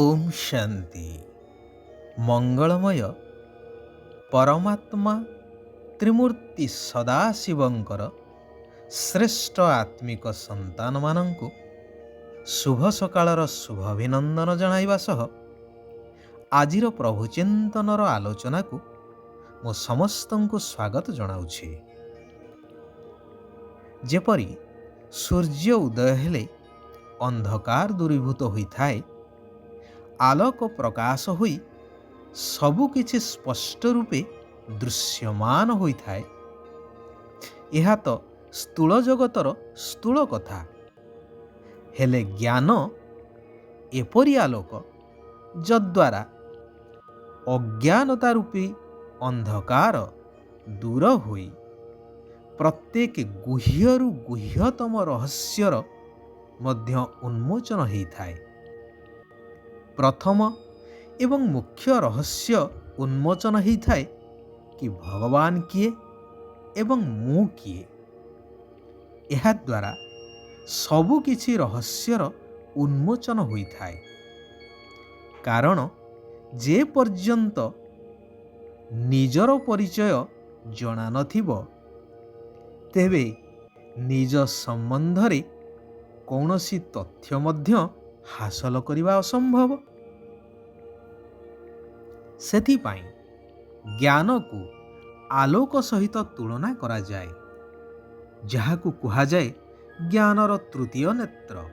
ओम शांति। मंगलमय परमात्मा त्रिमूर्ति सदाशिवंकर श्रेष्ठ आत्मिक संतान मानंकु शुभ सकाळर शुभ अभिनंदन जणाइबा सह आजिर प्रभुचिंतनर आलोचना को मो समस्तंकु स्वागत जणाउछि। जेपरी सूर्य उदय हेले अंधकार दूरीभूत होइथाए, आलोक प्रकाश होई सबु किछि स्पष्ट रूपे दृश्यमान होइथाए। यह तो स्थूल जगतर स्थूल कथा, हेले ज्ञान एपरी आलोक जद्वारा अज्ञानता रूपी अंधकार दूर होई प्रत्येक गुह्यरु गुह्यतम रहस्यर मध्य उन्मोचन होइथाए। प्रथम एवं मुख्य रहस्य उन्मोचन होइथाए कि भगवान किए एवं मु किए। एहा द्वारा सबु किछि रहस्यर उन्मोचन होइथाए। कारण जे पर्यंत निजर परिचय जणा नथिबो तेबे निज संबंधरे कौनसी तथ्य मध्य हासिल करिबा असंभव। सेथिपाई ज्ञान को आलोक सहित तुलना करा जाए, जहाकु कुहा जाए ज्ञानर तृतीय नेत्र।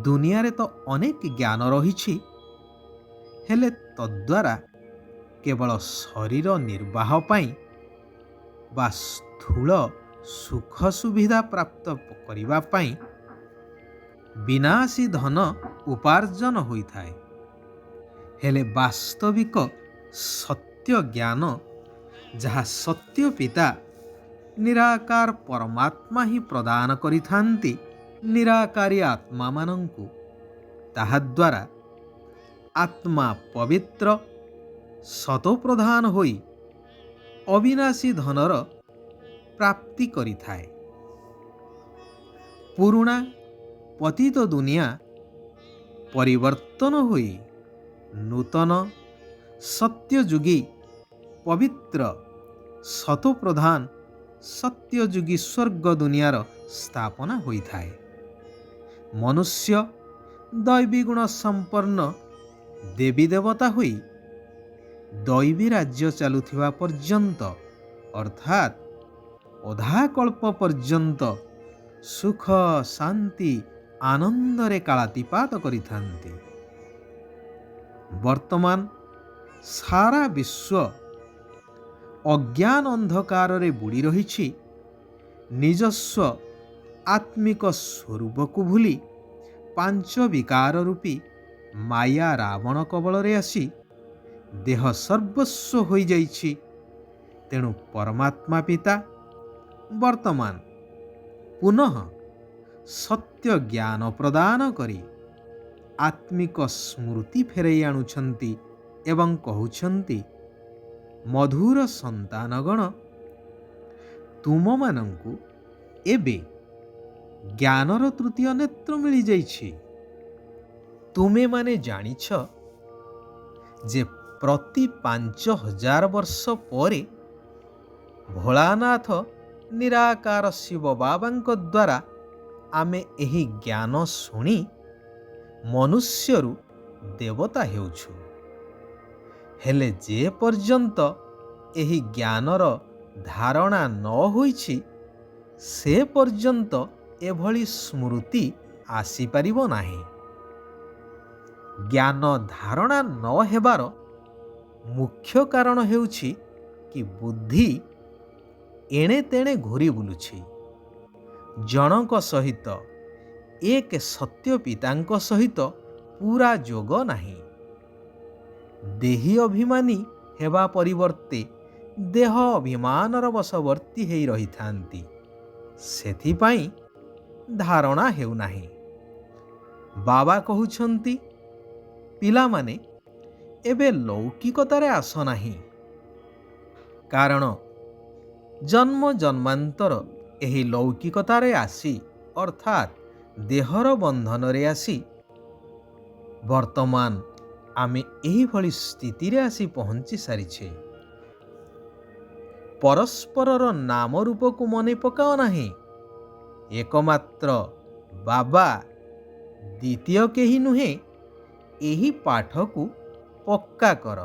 दुनिया रे तो अनेक ज्ञान रहिछि, हेले तद्वारा केवल शरीर निर्वाह पाई बा स्थूल सुख सुविधा प्राप्त करिबा पाई विनाशी धन उपार्जन होइथाए। हेले वास्तविक सत्य ज्ञान, जहा सत्य पिता निराकार परमात्मा ही प्रदान करिथांती निराकारी आत्मा मानंकु, ताहा द्वारा आत्मा पवित्र सतो प्रधान होई अविनाशी धनर प्राप्ति करिथाए। पुरुणा पतित दुनिया परिवर्तन होई नूतन सत्ययुगी पवित्र सतो प्रधान सत्ययुगी स्वर्ग दुनियार स्थापना होइथाए। मनुष्य दैवी गुण संपन्न देवी देवता होई दैवी राज्य चालुथिबा पर्यंत, अर्थात अधा कल्प पर्यंत सुख शांति आनंदरे कालातिपात करिथांती। वर्तमान सारा विश्व अज्ञान अंधकार रे बुड़ी रहिछि। निजस्व आत्मिक स्वरूप को भूली पांच विकार रूपी माया रावण कबल रे आसी देह सर्वस्व होई जाइछि। तेणु परमात्मा पिता वर्तमान पुनः सत्य ज्ञान प्रदान करी आत्मिक स्मृति फेरई आणुछंती एवं कहउछंती, मधुर संतानगण तुम मानंकु एबे ज्ञानर तृतीय नेत्र मिली जाइछि। तुमे माने जानिछ जे प्रति 5000 वर्ष परे भोलानाथ निराकार शिव बाबांक द्वारा आमे एही ज्ञान सुनी मनुष्यरु देवता हेउछु। हेले जे पर्यंत एही ज्ञानर धारणा न होइछि, से पर्यंत एभली स्मृति आसी परिबो नाही। ज्ञान धारणा न हेबार मुख्य कारण हेउछि कि बुद्धि एणे तेणे घूरी बुलुछि। जनक सहित एक सत्य पितांक सहित पूरा जोग नाही। देही अभिमानी हेबा परिवर्ते देह अभिमानर वशवर्ती हेई रहिथांती। सेथिपाई धारणा हेउ नाही। बाबा कहुछंती, पिला माने एबे लौकिकतारे आस नाही, कारण जन्म जन्मांतर एही लौकिकतारे आसी अर्थात देहर बंधन रे आसी ବର୍ତ୍ତମାନ ଆମେ ଏହିଭଳି ସ୍ଥିତିରେ ଆସି ପହଞ୍ଚି ସାରିଛେ। ପରସ୍ପରର ନାମ ରୂପକୁ ମନେ ପକାଅ ନାହିଁ। ଏକମାତ୍ର ବାବା, ଦ୍ୱିତୀୟ କେହି ନୁହେଁ। ଏହି ପାଠକୁ ପକ୍କା କର।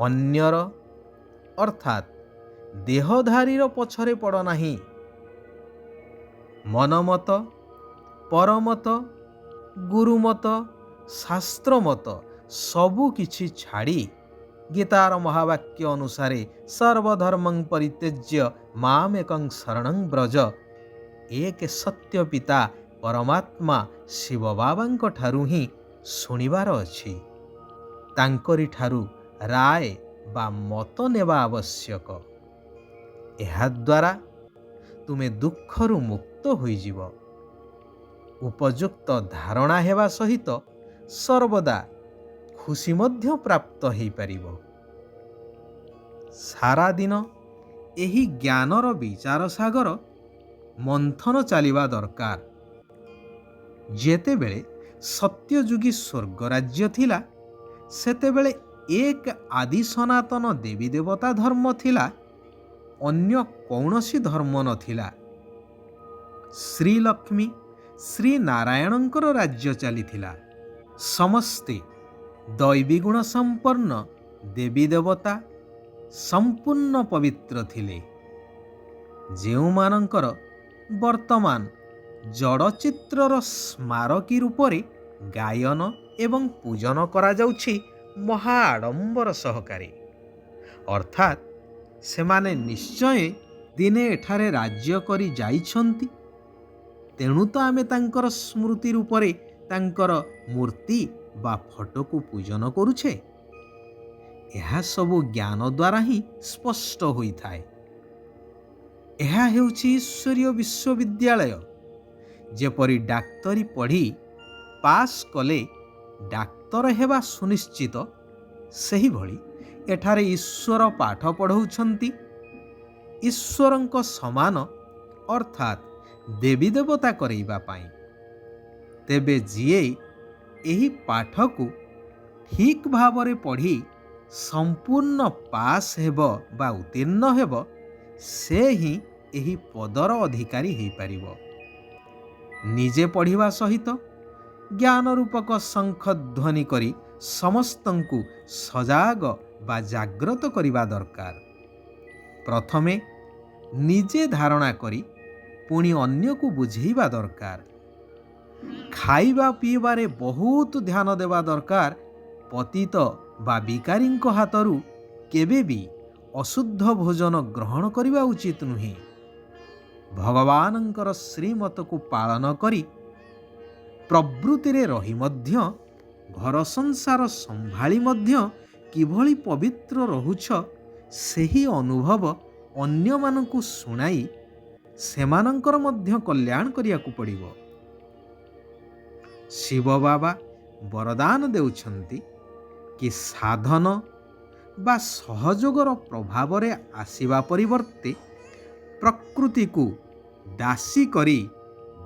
ଅନ୍ୟର ଅର୍ଥାତ୍ ଦେହଧାରୀର ପଛରେ ପଡ଼ ନାହିଁ। ମନମତ, ପରମତ, ଗୁରୁମତ, ଶାସ୍ତ୍ରମତ ସବୁ କିଛି ଛାଡ଼ି ଗୀତାର ମହାବାକ୍ୟ ଅନୁସାରେ ସର୍ବଧର୍ମଂ ପରିତ୍ୟଜ୍ୟ ମାମେକଂ ଶରଣଂ ବ୍ରଜ, ଏକ ସତ୍ୟ ପିତା ପରମାତ୍ମା ଶିବ ବାବାଙ୍କ ଠାରୁ ହିଁ ଶୁଣିବାର ଅଛି। ତାଙ୍କରି ଠାରୁ ରାୟ ବା ମତ ନେବା ଆବଶ୍ୟକ। ଏହାଦ୍ୱାରା ତୁମେ ଦୁଃଖରୁ ମୁକ୍ତ ହୋଇଯିବ। ଉପଯୁକ୍ତ ଧାରଣା ହେବା ସହିତ ସର୍ବଦା ଖୁସି ମଧ୍ୟ ପ୍ରାପ୍ତ ହୋଇପାରିବ। ସାରାଦିନ ଏହି ଜ୍ଞାନର ବିଚାର ସାଗର ମନ୍ଥନ ଚାଲିବା ଦରକାର। ଯେତେବେଳେ ସତ୍ୟଯୁଗୀ ସ୍ୱର୍ଗରାଜ୍ୟ ଥିଲା, ସେତେବେଳେ ଏକ ଆଦି ସନାତନ ଦେବୀ ଦେବତା ଧର୍ମ ଥିଲା, ଅନ୍ୟ କୌଣସି ଧର୍ମ ନଥିଲା। ଶ୍ରୀଲକ୍ଷ୍ମୀ ଶ୍ରୀନାରାୟଣଙ୍କର ରାଜ୍ୟ ଚାଲିଥିଲା। ସମସ୍ତେ ଦୈବୀଗୁଣ ସମ୍ପନ୍ନ ଦେବୀ ଦେବତା ସମ୍ପୂର୍ଣ୍ଣ ପବିତ୍ର ଥିଲେ। ଯେଉଁମାନଙ୍କର ବର୍ତ୍ତମାନ ଜଡ଼ଚିତ୍ରର ସ୍ମାରକୀ ରୂପରେ ଗାୟନ ଏବଂ ପୂଜନ କରାଯାଉଛି ମହା ଆଡ଼ମ୍ବର ସହକାରେ। ଅର୍ଥାତ୍ ସେମାନେ ନିଶ୍ଚୟ ଦିନେ ଏଠାରେ ରାଜ୍ୟ କରି ଯାଇଛନ୍ତି। ତେଣୁ ତ ଆମେ ତାଙ୍କର ସ୍ମୃତି ରୂପରେ ତାଙ୍କର ମୂର୍ତ୍ତି ବା ଫଟୋକୁ ପୂଜନ କରୁଛେ। ଏହା ସବୁ ଜ୍ଞାନ ଦ୍ୱାରା ହିଁ ସ୍ପଷ୍ଟ ହୋଇଥାଏ। ଏହା ହେଉଛି ଈଶ୍ୱରୀୟ ବିଶ୍ୱବିଦ୍ୟାଳୟ। ଯେପରି ଡାକ୍ତରୀ ପଢ଼ି ପାସ୍ କଲେ ଡାକ୍ତର ହେବା ସୁନିଶ୍ଚିତ, ସେହିଭଳି ଏଠାରେ ଈଶ୍ୱର ପାଠ ପଢ଼ାଉଛନ୍ତି ଈଶ୍ୱରଙ୍କ ସମାନ ଅର୍ଥାତ୍ ଦେବୀ ଦେବତା କରାଇବା ପାଇଁ। ତେବେ ଯିଏ ଏହି ପାଠକୁ ଠିକ୍ ଭାବରେ ପଢ଼ି ସମ୍ପୂର୍ଣ୍ଣ ପାସ୍ ହେବ ବା ଉତ୍ତୀର୍ଣ୍ଣ ହେବ, ସେ ହିଁ ଏହି ପଦର ଅଧିକାରୀ ହୋଇପାରିବ। ନିଜେ ପଢ଼ିବା ସହିତ ଜ୍ଞାନ ରୂପକ ଶଙ୍ଖ ଧ୍ୱନି କରି ସମସ୍ତଙ୍କୁ ସଜାଗ ବା ଜାଗ୍ରତ କରିବା ଦରକାର। ପ୍ରଥମେ ନିଜେ ଧାରଣା କରି ପୁଣି ଅନ୍ୟକୁ ବୁଝେଇବା ଦରକାର। ଖାଇବା ପିଇବାରେ ବହୁତ ଧ୍ୟାନ ଦେବା ଦରକାର। ପତିତ ବା ବିକାରୀଙ୍କ ହାତରୁ କେବେ ବି ଅଶୁଦ୍ଧ ଭୋଜନ ଗ୍ରହଣ କରିବା ଉଚିତ ନୁହେଁ। ଭଗବାନଙ୍କର ଶ୍ରୀମତକୁ ପାଳନ କରି ପ୍ରବୃତ୍ତିରେ ରହି ମଧ୍ୟ ଘର ସଂସାର ସମ୍ଭାଳି ମଧ୍ୟ କିଭଳି ପବିତ୍ର ରହୁଛ, ସେହି ଅନୁଭବ ଅନ୍ୟମାନଙ୍କୁ ଶୁଣାଇ ସେମାନଙ୍କର ମଧ୍ୟ କଲ୍ୟାଣ କରିବାକୁ ପଡ଼ିବ। ଶିବ ବାବା ବରଦାନ ଦେଉଛନ୍ତି କି ସାଧନ ବା ସହଯୋଗର ପ୍ରଭାବରେ ଆସିବା ପରିବର୍ତ୍ତେ ପ୍ରକୃତିକୁ ଦାସୀ କରି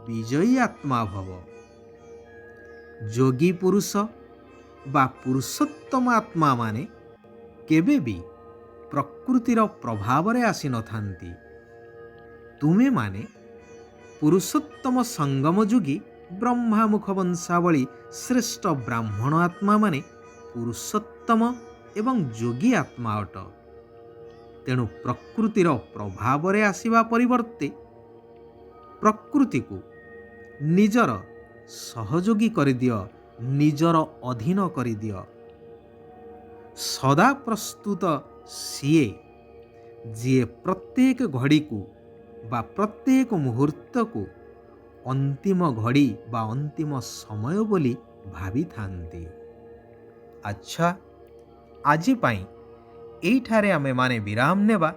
ବିଜୟୀ ଆତ୍ମା ଭବ। ଯୋଗୀ ପୁରୁଷ ବା ପୁରୁଷୋତ୍ତମ ଆତ୍ମାମାନେ କେବେ ବି ପ୍ରକୃତିର ପ୍ରଭାବରେ ଆସିନଥାନ୍ତି। ତୁମେମାନେ ପୁରୁଷୋତ୍ତମ ସଙ୍ଗମ ଯୁଗୀ ବ୍ରହ୍ମାମୁଖ ବଂଶାବଳୀ ଶ୍ରେଷ୍ଠ ବ୍ରାହ୍ମଣ ଆତ୍ମାମାନେ ପୁରୁଷୋତ୍ତମ ଏବଂ ଯୋଗୀ ଆତ୍ମା ଅଟ। ତେଣୁ ପ୍ରକୃତିର ପ୍ରଭାବରେ ଆସିବା ପରିବର୍ତ୍ତେ ପ୍ରକୃତିକୁ ନିଜର ସହଯୋଗୀ କରିଦିଅ, ନିଜର ଅଧୀନ କରିଦିଅ। ସଦା ପ୍ରସ୍ତୁତ ସିଏ, ଯିଏ ପ୍ରତ୍ୟେକ ଘଡ଼ିକୁ ବା ପ୍ରତ୍ୟେକ ମୁହୂର୍ତ୍ତକୁ ଅନ୍ତିମ ଘଡ଼ି ବା ଅନ୍ତିମ ସମୟ ବୋଲି ଭାବିଥାନ୍ତି। ଆଚ୍ଛା, ଆଜି ପାଇଁ ଏଇଠାରେ ଆମେମାନେ ବିରାମ ନେବା।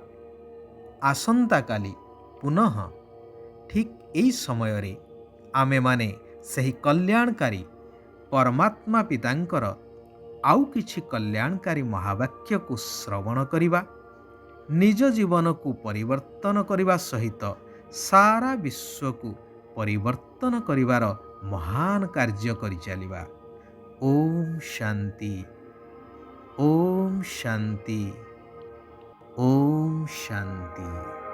ଆସନ୍ତାକାଲି ପୁନଃ ଠିକ୍ ଏହି ସମୟରେ ଆମେମାନେ ସେହି କଲ୍ୟାଣକାରୀ ପରମାତ୍ମା ପିତାଙ୍କର ଆଉ କିଛି କଲ୍ୟାଣକାରୀ ମହାବାକ୍ୟକୁ ଶ୍ରବଣ କରିବା। ନିଜ ଜୀବନକୁ ପରିବର୍ତ୍ତନ କରିବା ସହିତ ସାରା ବିଶ୍ୱକୁ ପରିବର୍ତ୍ତନ କରିବାର ମହାନ କାର୍ଯ୍ୟ କରିଚାଲିବା। ওম শান্তি, ওম শান্তি, ওম শান্তি।